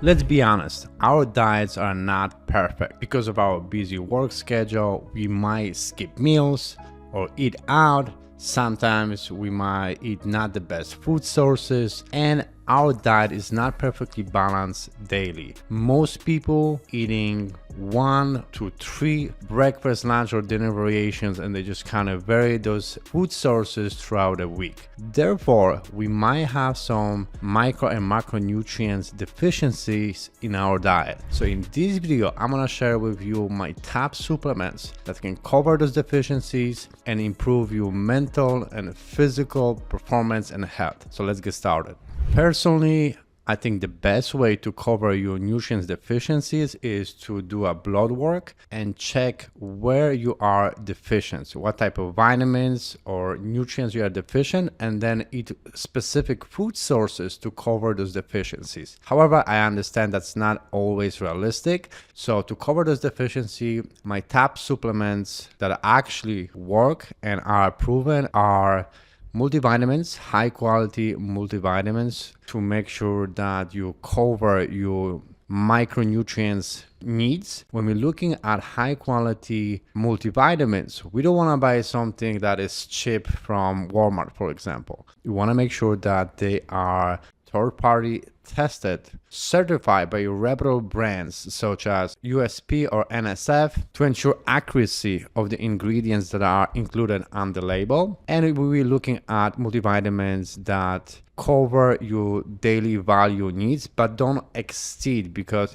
Let's be honest, our diets are not perfect. Because of our busy work schedule, we might skip meals or eat out. Sometimes we might eat not the best food sources, and our diet is not perfectly balanced daily. Most people eating 1 to 3 breakfast, lunch, or dinner variations, and they just kind of vary those food sources throughout the week. Therefore, we might have some micro and macronutrients deficiencies in our diet. So in this video, I'm gonna share with you my top supplements that can cover those deficiencies and improve your mental and physical performance and health. So let's get started. Personally, I think the best way to cover your nutrients deficiencies is to do a blood work and check where you are deficient, what type of vitamins or nutrients you are deficient, and then eat specific food sources to cover those deficiencies. However, I understand that's not always realistic. So to cover those deficiencies, my top supplements that actually work and are proven are multivitamins, high quality multivitamins, to make sure that you cover your micronutrients needs. When we're looking at high quality multivitamins, we don't want to buy something that is cheap from Walmart, for example. You want to make sure that they are third-party tested, certified by reputable brands such as USP or NSF to ensure accuracy of the ingredients that are included on the label. And we will be looking at multivitamins that cover your daily value needs but don't exceed, because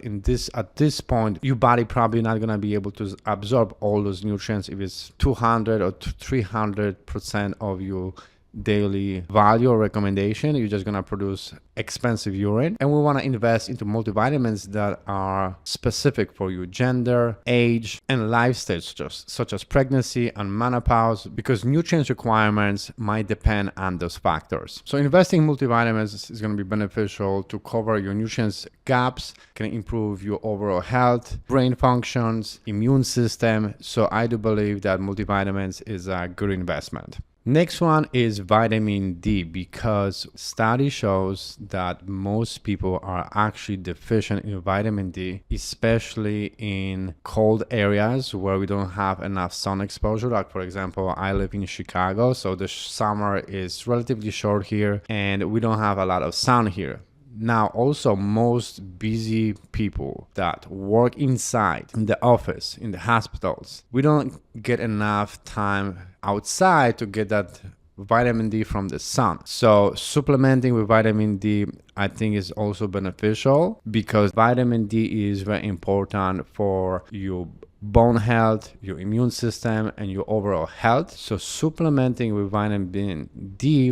at this point your body probably not going to be able to absorb all those nutrients if it's 200 or 300% of your daily value or recommendation. You're just going to produce expensive urine, and we want to invest into multivitamins that are specific for your gender, age, and life stage, such as pregnancy and menopause, because nutrient requirements might depend on those factors. So investing in multivitamins is going to be beneficial to cover your nutrients gaps, can improve your overall health, brain functions, immune system. So I do believe that multivitamins is a good investment. Next one is vitamin D, because study shows that most people are actually deficient in vitamin D, especially in cold areas where we don't have enough sun exposure. Like, for example, I live in Chicago, so the summer is relatively short here and we don't have a lot of sun here. Now, also, most busy people that work inside, in the office, in the hospitals, we don't get enough time outside to get that vitamin D from the sun. So supplementing with vitamin D, I think, is also beneficial, because vitamin D is very important for your bone health, your immune system, and your overall health. So supplementing with vitamin D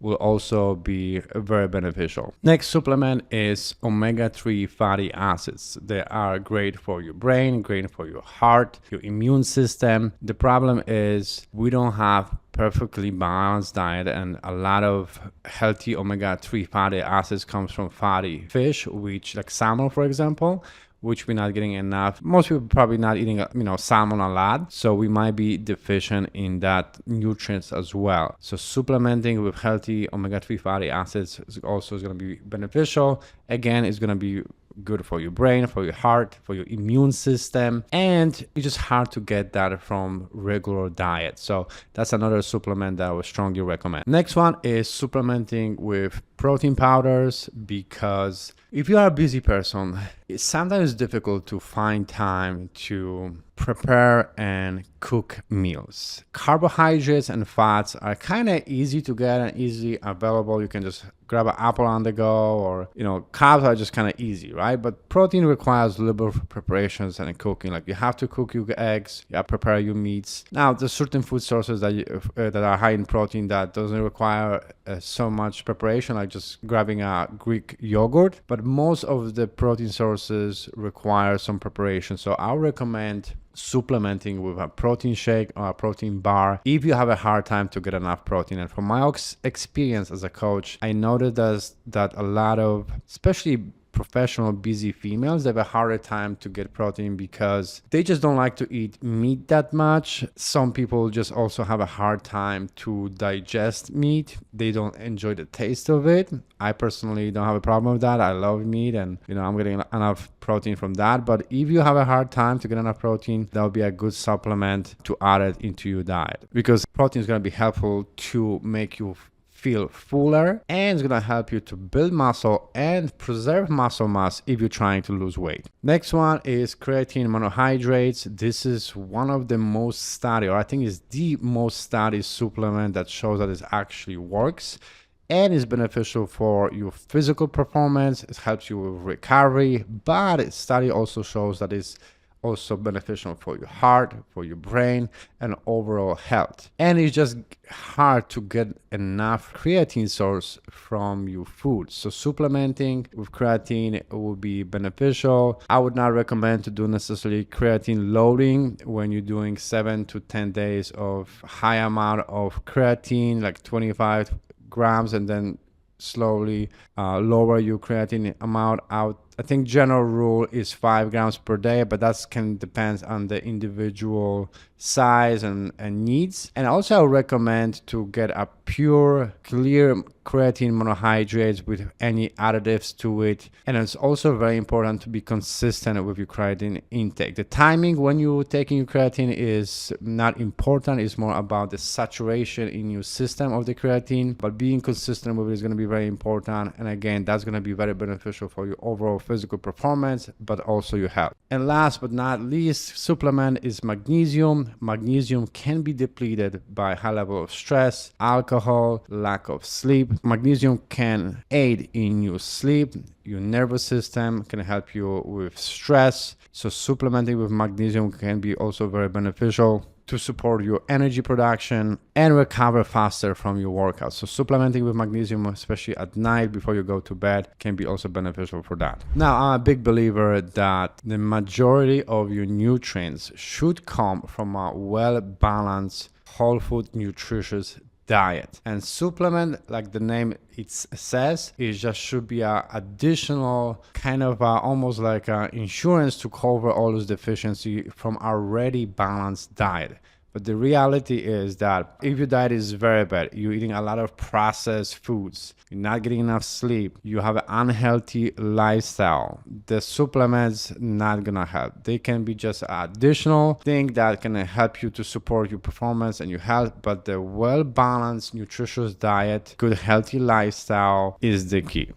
will also be very beneficial. Next supplement is omega-3 fatty acids. They are great for your brain, great for your heart, your immune system. The problem is we don't have perfectly balanced diet, and a lot of healthy omega-3 fatty acids comes from fatty fish, which, like salmon, for example, which we're not getting enough. Most people probably not eating, salmon a lot. So we might be deficient in that nutrients as well. So supplementing with healthy omega-3 fatty acids is also going to be beneficial. Again, it's going to be good for your brain, for your heart, for your immune system, and it's just hard to get that from regular diet. So that's another supplement that I would strongly recommend. Next one is supplementing with protein powders, because if you are a busy person, it's sometimes difficult to find time to prepare and cook meals. Carbohydrates and fats are kind of easy to get and easily available. You can just grab an apple on the go, or carbs are just kind of easy, right? But protein requires a little bit of preparations and cooking. Like, you have to cook your eggs, you have to prepare your meats. Now, there's certain food sources that are high in protein that doesn't require so much preparation, like just grabbing a Greek yogurt. But most of the protein sources require some preparation. So I recommend supplementing with a protein shake or a protein bar if you have a hard time to get enough protein. And from my experience as a coach, I noticed that a lot of, especially professional busy females, they have a harder time to get protein because they just don't like to eat meat that much. Some people just also have a hard time to digest meat. They don't enjoy the taste of it. I personally don't have a problem with that. I love meat, and I'm getting enough protein from that. But if you have a hard time to get enough protein, that would be a good supplement to add it into your diet, because protein is going to be helpful to make you feel fuller, and it's going to help you to build muscle and preserve muscle mass if you're trying to lose weight. Next one is creatine monohydrates. This is one of the most studied, or I think is the most studied supplement that shows that it actually works and is beneficial for your physical performance. It helps you with recovery, but the study also shows that it's also beneficial for your heart, for your brain, and overall health. And it's just hard to get enough creatine source from your food. So supplementing with creatine will be beneficial. I would not recommend to do necessarily creatine loading when you're doing 7 to 10 days of high amount of creatine, like 25 grams, and then slowly lower your creatine amount out. I think general rule is 5 grams per day, but that can depend on the individual size and needs. And also I would recommend to get a pure, clear creatine monohydrates with any additives to it. And it's also very important to be consistent with your creatine intake. The timing when you're taking your creatine is not important. It's more about the saturation in your system of the creatine, but being consistent with it is going to be very important. And again, that's going to be very beneficial for your overall physical performance, but also your health. And last but not least, supplement is magnesium. Magnesium can be depleted by high level of stress, alcohol, lack of sleep. Magnesium can aid in your sleep, your nervous system, can help you with stress. So supplementing with magnesium can be also very beneficial to support your energy production and recover faster from your workouts. So supplementing with magnesium, especially at night before you go to bed, can be also beneficial for that. Now, I'm a big believer that the majority of your nutrients should come from a well-balanced, whole food, nutritious diet. And supplement, like the name it says, it just should be a additional kind of almost like insurance to cover all those deficiency from already balanced diet. But the reality is that if your diet is very bad, you're eating a lot of processed foods, you're not getting enough sleep, you have an unhealthy lifestyle, the supplements not gonna help. They can be just an additional thing that can help you to support your performance and your health, but the well-balanced, nutritious diet, good healthy lifestyle is the key.